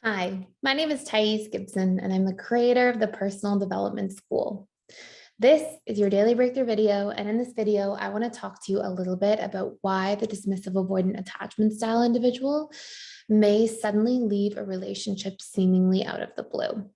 Hi, my name is Gibson, and I'm the creator of the Personal Development School. This is your daily breakthrough video, and in this video, I want to talk to you a little bit about why the dismissive avoidant attachment style individual may suddenly leave a relationship seemingly out of the blue.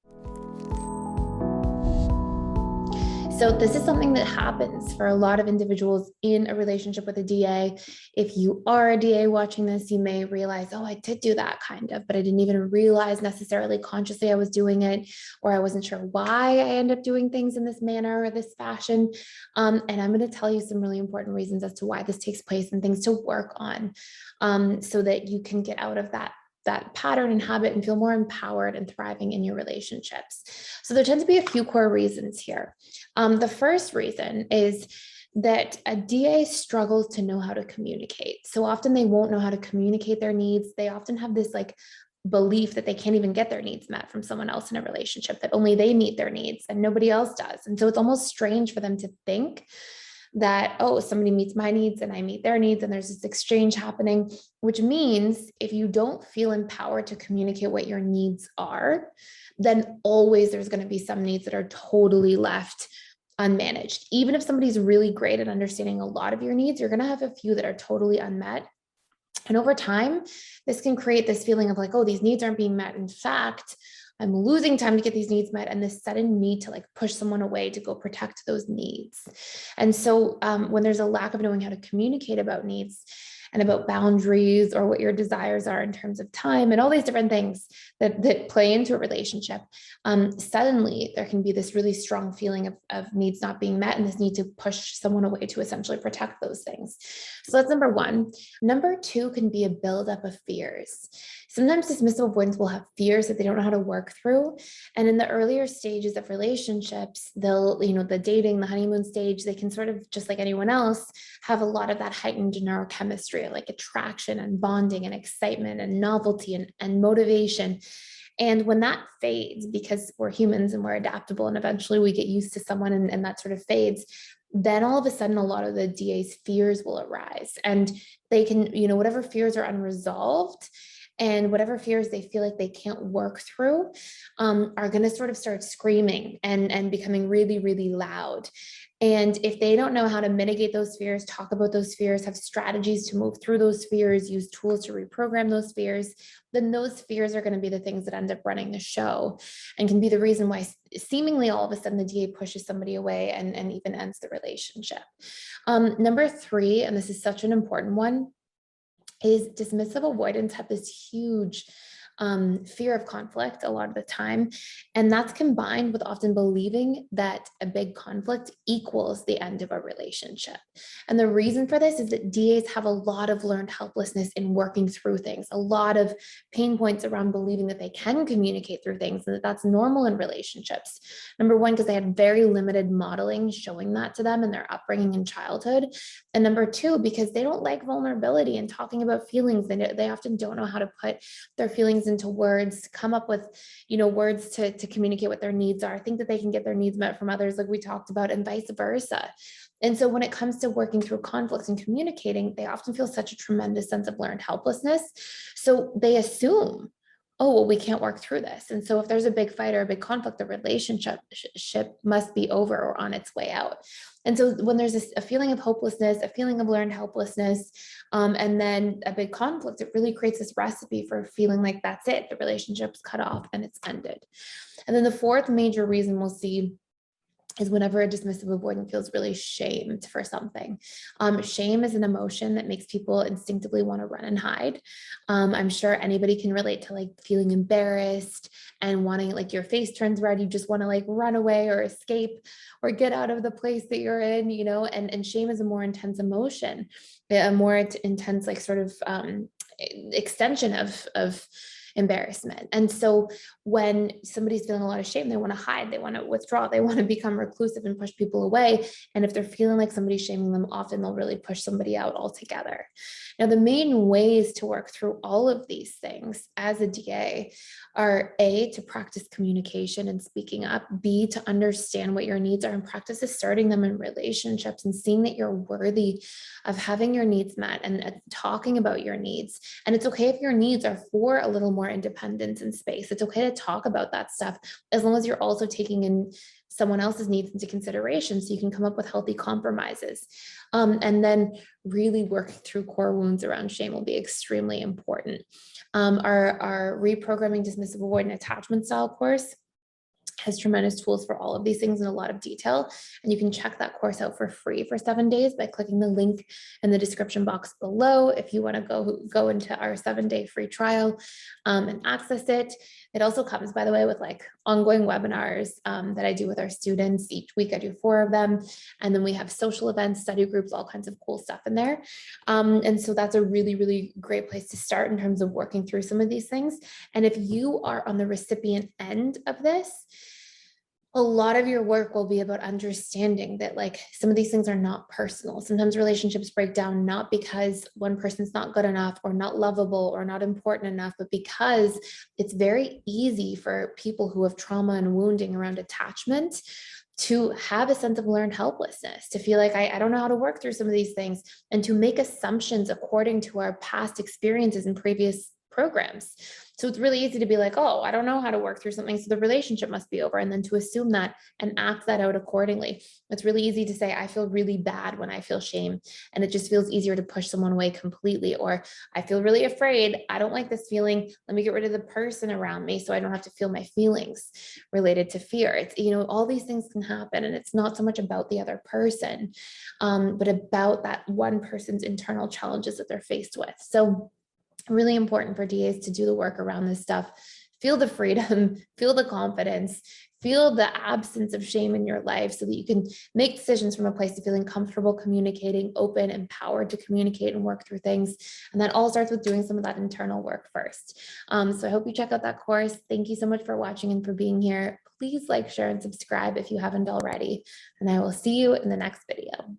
So this is something that happens for a lot of individuals in a relationship with a DA. If you are a DA watching this, you may realize, oh, I did do that kind of, but I didn't even realize necessarily consciously I was doing it, or I wasn't sure why I end up doing things in this manner or this fashion. And I'm going to tell you some really important reasons as to why this takes place and things to work on so that you can get out of that pattern and habit and feel more empowered and thriving in your relationships. So there tend to be a few core reasons here. The first reason is that a DA struggles to know how to communicate. So often they won't know how to communicate their needs. They often have this belief that they can't even get their needs met from someone else in a relationship, that only they meet their needs and nobody else does. And so it's almost strange for them to think that, oh, somebody meets my needs and I meet their needs, and there's this exchange happening, which means if you don't feel empowered to communicate what your needs are, then always there's going to be some needs that are totally left unmanaged. Even if somebody's really great at understanding a lot of your needs, you're going to have a few that are totally unmet. And over time, this can create this feeling of oh, these needs aren't being met. In fact, I'm losing time to get these needs met, and this sudden need to push someone away to go protect those needs. And so when there's a lack of knowing how to communicate about needs and about boundaries or what your desires are in terms of time and all these different things that play into a relationship, suddenly there can be this really strong feeling of needs not being met and this need to push someone away to essentially protect those things. So that's number one. Number two can be a buildup of fears. Sometimes dismissive avoidants will have fears that they don't know how to work through. And in the earlier stages of relationships, they'll, the dating, the honeymoon stage, they can sort of, just like anyone else, have a lot of that heightened neurochemistry, like attraction and bonding and excitement and novelty and motivation. And when that fades, because we're humans and we're adaptable and eventually we get used to someone and that sort of fades, then all of a sudden, a lot of the DA's fears will arise, and they can, whatever fears are unresolved and whatever fears they feel like they can't work through are going to sort of start screaming and becoming really, really loud. And if they don't know how to mitigate those fears, talk about those fears, have strategies to move through those fears, use tools to reprogram those fears, then those fears are going to be the things that end up running the show and can be the reason why seemingly all of a sudden the DA pushes somebody away and even ends the relationship. Number three, and this is such an important one, is dismissive avoidants have this huge fear of conflict a lot of the time. And that's combined with often believing that a big conflict equals the end of a relationship. And the reason for this is that DAs have a lot of learned helplessness in working through things, a lot of pain points around believing that they can communicate through things and that that's normal in relationships. Number one, because they had very limited modeling showing that to them in their upbringing in childhood. And number two, because they don't like vulnerability and talking about feelings. They often don't know how to put their feelings into words, come up with, words to communicate what their needs are, think that they can get their needs met from others, like we talked about, and vice versa. And so when it comes to working through conflicts and communicating, they often feel such a tremendous sense of learned helplessness. So they assume, oh, well, we can't work through this. And so if there's a big fight or a big conflict, the relationship must be over or on its way out. And so when there's a feeling of hopelessness, a feeling of learned helplessness, and then a big conflict, it really creates this recipe for feeling like that's it, the relationship's cut off and it's ended. And then the fourth major reason we'll see is whenever a dismissive avoidant feels really shamed for something. Shame is an emotion that makes people instinctively want to run and hide. I'm sure anybody can relate to feeling embarrassed and wanting, your face turns red, you just want to run away or escape or get out of the place that you're in, and shame is a more intense emotion, a more intense extension of embarrassment. And so when somebody's feeling a lot of shame, they want to hide, they want to withdraw, they want to become reclusive and push people away. And if they're feeling like somebody's shaming them, often they'll really push somebody out altogether. Now, the main ways to work through all of these things as a DA are A, to practice communication and speaking up, B, to understand what your needs are and practice asserting them in relationships and seeing that you're worthy of having your needs met and talking about your needs. And it's okay if your needs are for a little more more independence and space. It's okay to talk about that stuff as long as you're also taking in someone else's needs into consideration, so you can come up with healthy compromises. And then really working through core wounds around shame will be extremely important. Our reprogramming dismissive avoidant attachment style course has tremendous tools for all of these things in a lot of detail. And you can check that course out for free for 7 days by clicking the link in the description box below if you want to go into our 7-day free trial and access it. It also comes, by the way, with like ongoing webinars that I do with our students. Each week I do 4 of them. And then we have social events, study groups, all kinds of cool stuff in there. And so that's a really, really great place to start in terms of working through some of these things. And if you are on the recipient end of this, a lot of your work will be about understanding that like some of these things are not personal. Sometimes relationships break down not because one person's not good enough or not lovable or not important enough, but because it's very easy for people who have trauma and wounding around attachment to have a sense of learned helplessness, to feel like I don't know how to work through some of these things, and to make assumptions according to our past experiences and previous programs. So it's really easy to be like, oh, I don't know how to work through something, so the relationship must be over. And then to assume that and act that out accordingly. It's really easy to say, I feel really bad when I feel shame. And it just feels easier to push someone away completely. Or I feel really afraid. I don't like this feeling. Let me get rid of the person around me so I don't have to feel my feelings related to fear. It's, all these things can happen. And it's not so much about the other person, but about that one person's internal challenges that they're faced with. So really important for DAs to do the work around this stuff. Feel the freedom, feel the confidence, feel the absence of shame in your life so that you can make decisions from a place of feeling comfortable communicating, open, empowered to communicate and work through things. And that all starts with doing some of that internal work first. So I hope you check out that course. Thank you so much for watching and for being here. Please like, share, and subscribe if you haven't already. And I will see you in the next video.